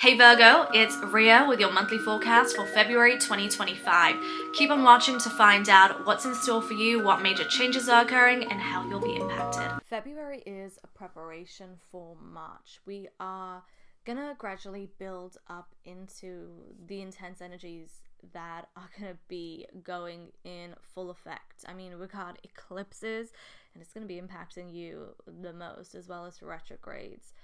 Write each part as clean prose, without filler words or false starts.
Hey Virgo, it's Ria with your monthly forecast for February 2025. Keep on watching to find out what's in store for you, what major changes are occurring, and how you'll be impacted. February is a preparation for March. We are gonna gradually build up into the intense energies that are gonna be going in full effect. I mean, we've got eclipses, and it's gonna be impacting you the most, as well as retrogrades.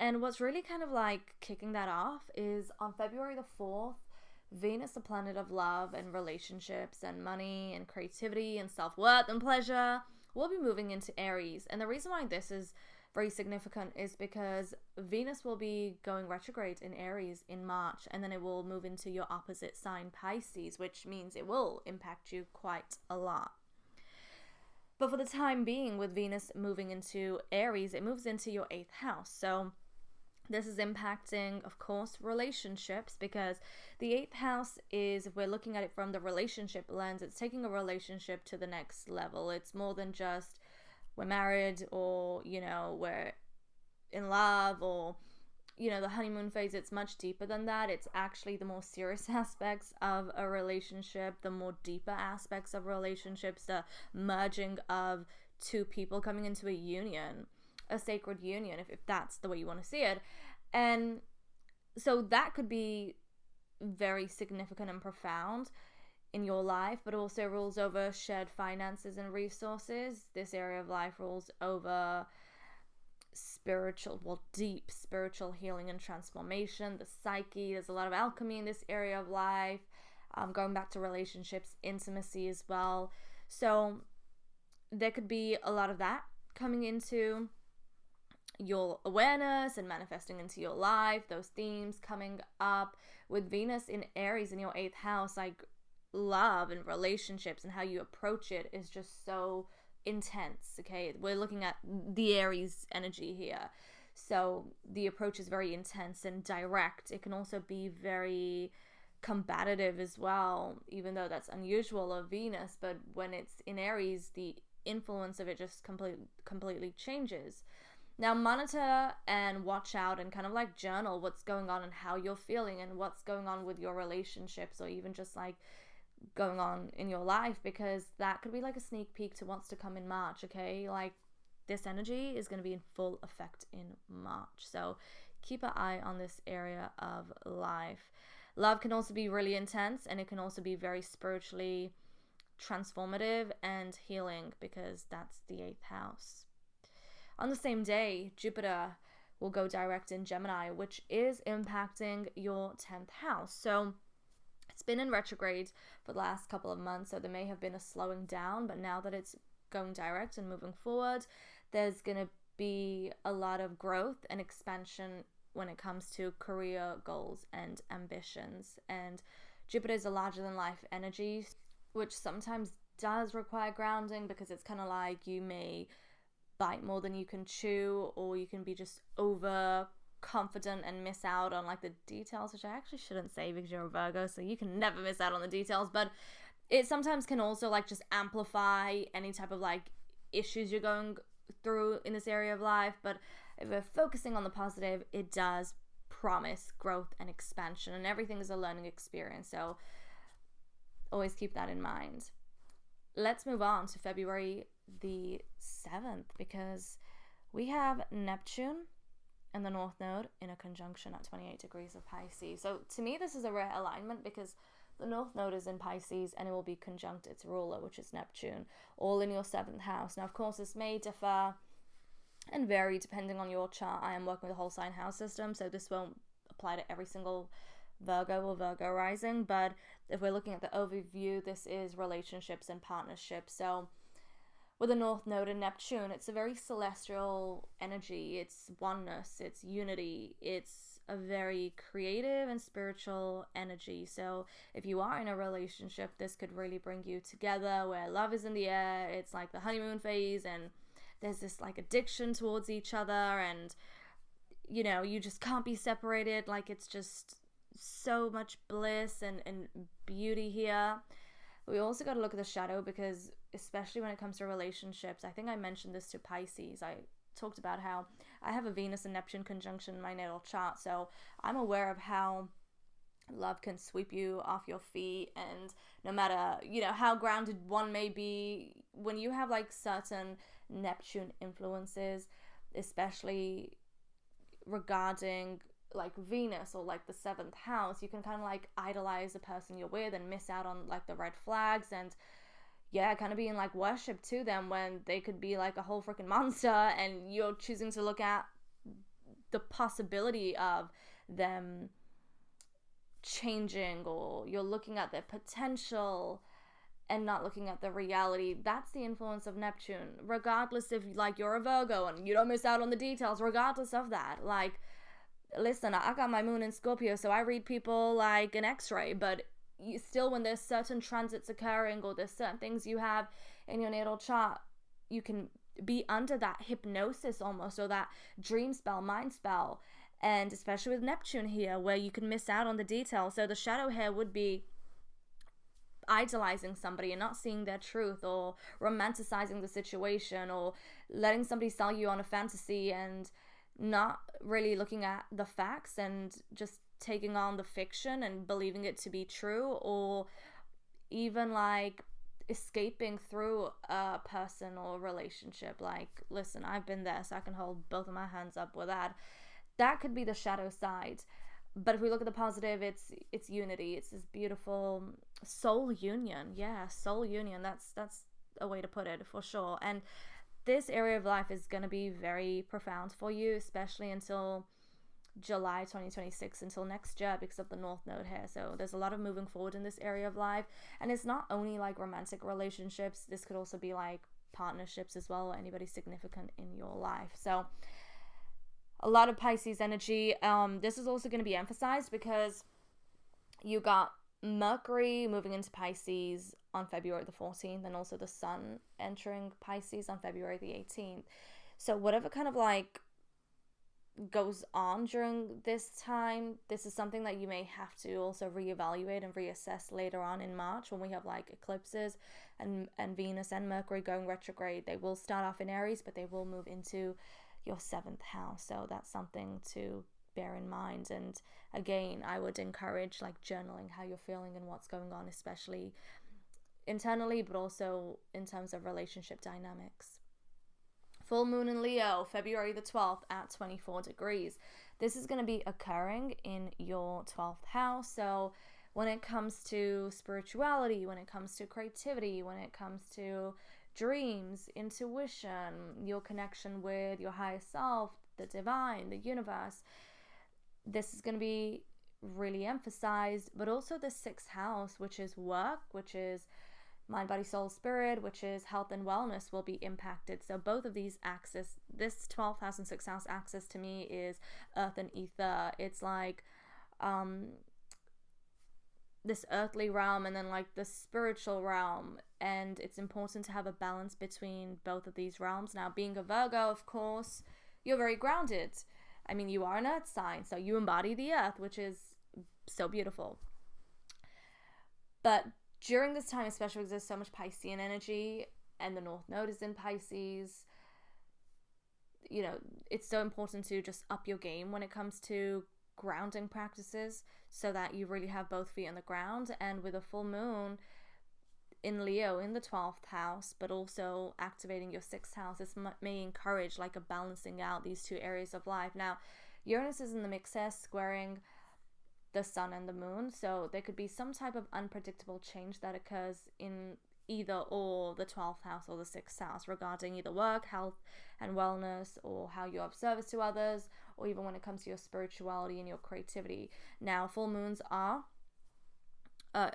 And what's really kind of like kicking that off is on February the 4th, Venus, the planet of love and relationships and money and creativity and self-worth and pleasure, will be moving into Aries. And the reason why this is very significant is because Venus will be going retrograde in Aries in March, and then it will move into your opposite sign, Pisces, which means it will impact you quite a lot. But for the time being, with Venus moving into Aries, it moves into your 8th house. So this is impacting, of course, relationships, because the 8th house is, if we're looking at it from the relationship lens, it's taking a relationship to the next level. It's more than just we're married, or, we're in love, or, the honeymoon phase. It's much deeper than that. It's actually the more serious aspects of a relationship, the more deeper aspects of relationships, the merging of two people coming into a union, a sacred union, if that's the way you want to see it. And so that could be very significant and profound in your life, but also rules over shared finances and resources. This area of life rules over deep spiritual healing and transformation, the psyche. There's a lot of alchemy in this area of life, going back to relationships, intimacy as well. So there could be a lot of that coming into your awareness and manifesting into your life, those themes coming up with Venus in Aries in your 8th house. Like, love and relationships and how you approach it is just so intense. Okay, we're looking at the Aries energy here, so the approach is very intense and direct. It can also be very combative as well, even though that's unusual of Venus. But when it's in Aries, the influence of it just completely changes. Now, monitor and watch out and kind of like journal what's going on and how you're feeling and what's going on with your relationships, or even just like going on in your life, because that could be like a sneak peek to what's to come in March. Okay, like, this energy is going to be in full effect in March, so keep an eye on this area of life. Love can also be really intense, and it can also be very spiritually transformative and healing, because that's the 8th house. On the same day, Jupiter will go direct in Gemini, which is impacting your 10th house. So it's been in retrograde for the last couple of months, so there may have been a slowing down, but now that it's going direct and moving forward, there's going to be a lot of growth and expansion when it comes to career goals and ambitions. And Jupiter is a larger than life energy, which sometimes does require grounding, because it's kind of like you may bite more than you can chew, or you can be just over confident and miss out on like the details, which I actually shouldn't say because you're a Virgo, so you can never miss out on the details. But it sometimes can also like just amplify any type of like issues you're going through in this area of life. But if we're focusing on the positive, it does promise growth and expansion, and everything is a learning experience, so always keep that in mind. Let's move on to February the 7th, because we have Neptune and the North Node in a conjunction at 28 degrees of Pisces. So to me, this is a rare alignment, because the North Node is in Pisces and it will be conjunct its ruler, which is Neptune, all in your 7th house. Now, of course, this may differ and vary depending on your chart. I am working with a whole sign house system, so this won't apply to every single Virgo or Virgo rising. But if we're looking at the overview, this is relationships and partnerships. So with a North Node and Neptune, it's a very celestial energy. It's oneness, it's unity, it's a very creative and spiritual energy. So if you are in a relationship, this could really bring you together, where love is in the air. It's like the honeymoon phase, and there's this like addiction towards each other, and you just can't be separated. Like, it's just so much bliss and beauty here. But we also got to look at the shadow, because especially when it comes to relationships, I think I mentioned this to Pisces. I talked about how I have a Venus and Neptune conjunction in my natal chart, so I'm aware of how love can sweep you off your feet, and no matter, you know, how grounded one may be, when you have like certain Neptune influences, especially regarding like Venus or like the 7th house, you can kind of like idolize the person you're with and miss out on like the red flags, and yeah, kind of be in like worship to them when they could be like a whole freaking monster, and you're choosing to look at the possibility of them changing, or you're looking at their potential and not looking at the reality. That's the influence of Neptune. Regardless if like you're a Virgo and you don't miss out on the details, regardless of that, like, listen, I got my moon in Scorpio, so I read people like an x-ray, but you still, when there's certain transits occurring or there's certain things you have in your natal chart, you can be under that hypnosis almost, or that dream spell, mind spell, and especially with Neptune here, where you can miss out on the details. So the shadow here would be idolizing somebody and not seeing their truth, or romanticizing the situation, or letting somebody sell you on a fantasy and not really looking at the facts and just taking on the fiction and believing it to be true, or even like escaping through a person or relationship. Like, listen, I've been there, so I can hold both of my hands up with that. That could be the shadow side. But if we look at the positive, it's unity. It's this beautiful soul union. Yeah, soul union. That's a way to put it for sure. And this area of life is going to be very profound for you, especially until July 2026, until next year, because of the North Node here. So there's a lot of moving forward in this area of life. And it's not only like romantic relationships. This could also be like partnerships as well, or anybody significant in your life. So a lot of Pisces energy. This is also going to be emphasized because you got Mercury moving into Pisces on February the 14th, and also the Sun entering Pisces on February the 18th. So whatever kind of like goes on during this time, this is something that you may have to also reevaluate and reassess later on in March, when we have like eclipses and Venus and Mercury going retrograde. They will start off in Aries, but they will move into your 7th house. So that's something to bear in mind. And again, I would encourage like journaling how you're feeling and what's going on, especially internally, but also in terms of relationship dynamics. Full moon in Leo, February the 12th at 24 degrees. This is going to be occurring in your 12th house. So when it comes to spirituality, when it comes to creativity, when it comes to dreams, intuition, your connection with your higher self, the divine, the universe, this is going to be really emphasized. But also the 6th house, which is work, which is mind, body, soul, spirit, which is health and wellness, will be impacted. So both of these axes, this 12th house and 6th house axis, to me is earth and ether. It's like this earthly realm and then like the spiritual realm, and it's important to have a balance between both of these realms. Now, being a Virgo, of course, you're very grounded. I mean, you are an earth sign, so you embody the earth, which is so beautiful. But during this time, especially because there's so much Piscean energy and the North Node is in Pisces, you know, it's so important to just up your game when it comes to grounding practices, so that you really have both feet on the ground. And with a full moon in Leo in the 12th house, but also activating your 6th house, this may encourage like a balancing out these two areas of life. Now, Uranus is in the mix here, squaring the Sun and the Moon, so there could be some type of unpredictable change that occurs in either or the 12th house or the 6th house, regarding either work, health and wellness, or how you have service to others, or even when it comes to your spirituality and your creativity. Now, full moons are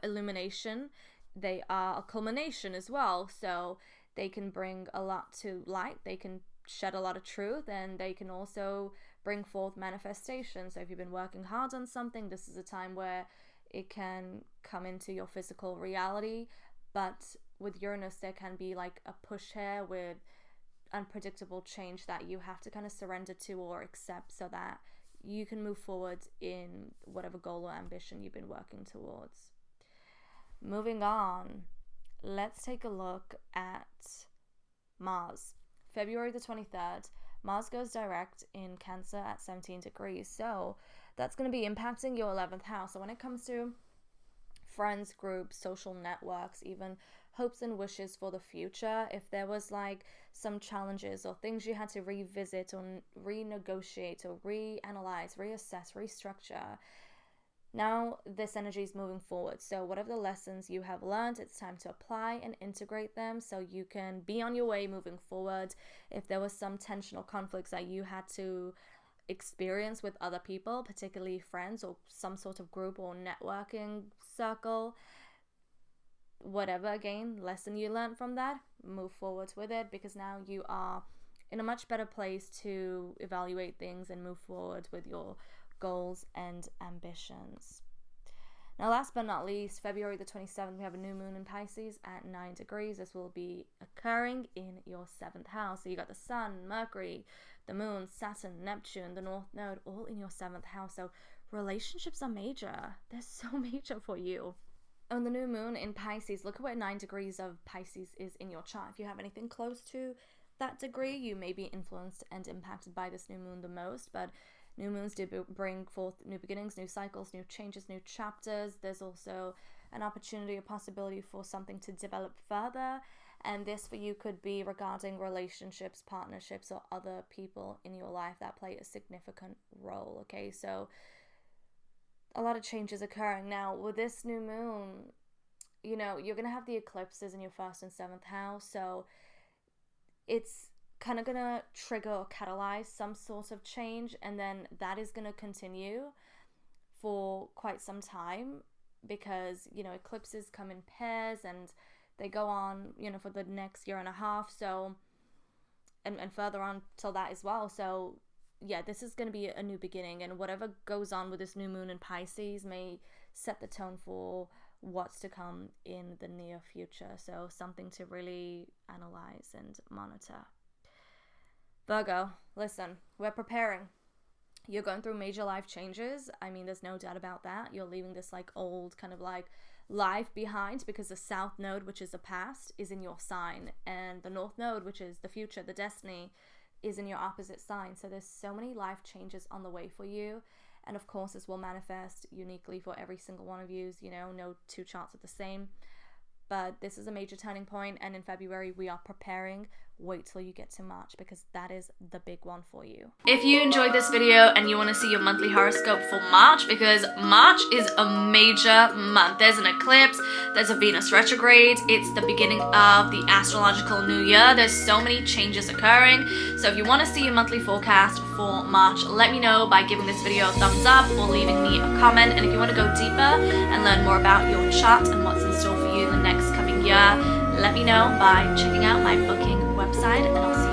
illumination. They are a culmination as well, so they can bring a lot to light. They can shed a lot of truth, and they can also bring forth manifestation. So if you've been working hard on something, this is a time where it can come into your physical reality. But with Uranus, there can be like a push here with unpredictable change that you have to kind of surrender to or accept, so that you can move forward in whatever goal or ambition you've been working towards. Moving on, let's take a look at Mars. February the 23rd, Mars goes direct in Cancer at 17 degrees. So that's going to be impacting your 11th house. So when it comes to friends, groups, social networks, even hopes and wishes for the future, if there was like some challenges or things you had to revisit or renegotiate or reanalyze, reassess, restructure, now this energy is moving forward. So whatever the lessons you have learned, it's time to apply and integrate them so you can be on your way moving forward. If there was some tension or conflicts that you had to experience with other people, particularly friends or some sort of group or networking circle, whatever, again, lesson you learned from that, move forward with it, because now you are in a much better place to evaluate things and move forward with your goals and ambitions. Now, last but not least, February the 27th, we have a new moon in Pisces at 9 degrees. This will be occurring in your 7th house. So you got the Sun, Mercury, the Moon, Saturn, Neptune, the North Node, all in your 7th house. So relationships are major. They're so major for you. On the new moon in Pisces, look at where 9 degrees of Pisces is in your chart. If you have anything close to that degree, you may be influenced and impacted by this new moon the most. But new moons do bring forth new beginnings, new cycles, new changes, new chapters. There's also an opportunity, a possibility for something to develop further. And this for you could be regarding relationships, partnerships, or other people in your life that play a significant role. Okay, so a lot of changes occurring. Now, with this new moon, you know, you're going to have the eclipses in your 1st and 7th house. So it's kind of going to trigger or catalyze some sort of change, and then that is going to continue for quite some time, because, you know, eclipses come in pairs and they go on, you know, for the next year and a half, so and further on till that as well. So yeah, this is going to be a new beginning, and whatever goes on with this new moon in Pisces may set the tone for what's to come in the near future. So something to really analyze and monitor. Virgo, listen, we're preparing. You're going through major life changes. I mean, there's no doubt about that. You're leaving this like old kind of like life behind, because the South Node, which is the past, is in your sign, and the North Node, which is the future, the destiny, is in your opposite sign. So there's so many life changes on the way for you. And of course, this will manifest uniquely for every single one of you. You know, no two charts are the same. But this is a major turning point, and in February we are preparing. Wait till you get to March, because that is the big one for you. If you enjoyed this video and you want to see your monthly horoscope for March, because March is a major month. There's an eclipse, there's a Venus retrograde, it's the beginning of the astrological new year. There's so many changes occurring. So if you want to see your monthly forecast for March, let me know by giving this video a thumbs up or leaving me a comment. And if you want to go deeper and learn more about your chart and what's in store for you the next coming year, let me know by checking out my booking website, and I'll see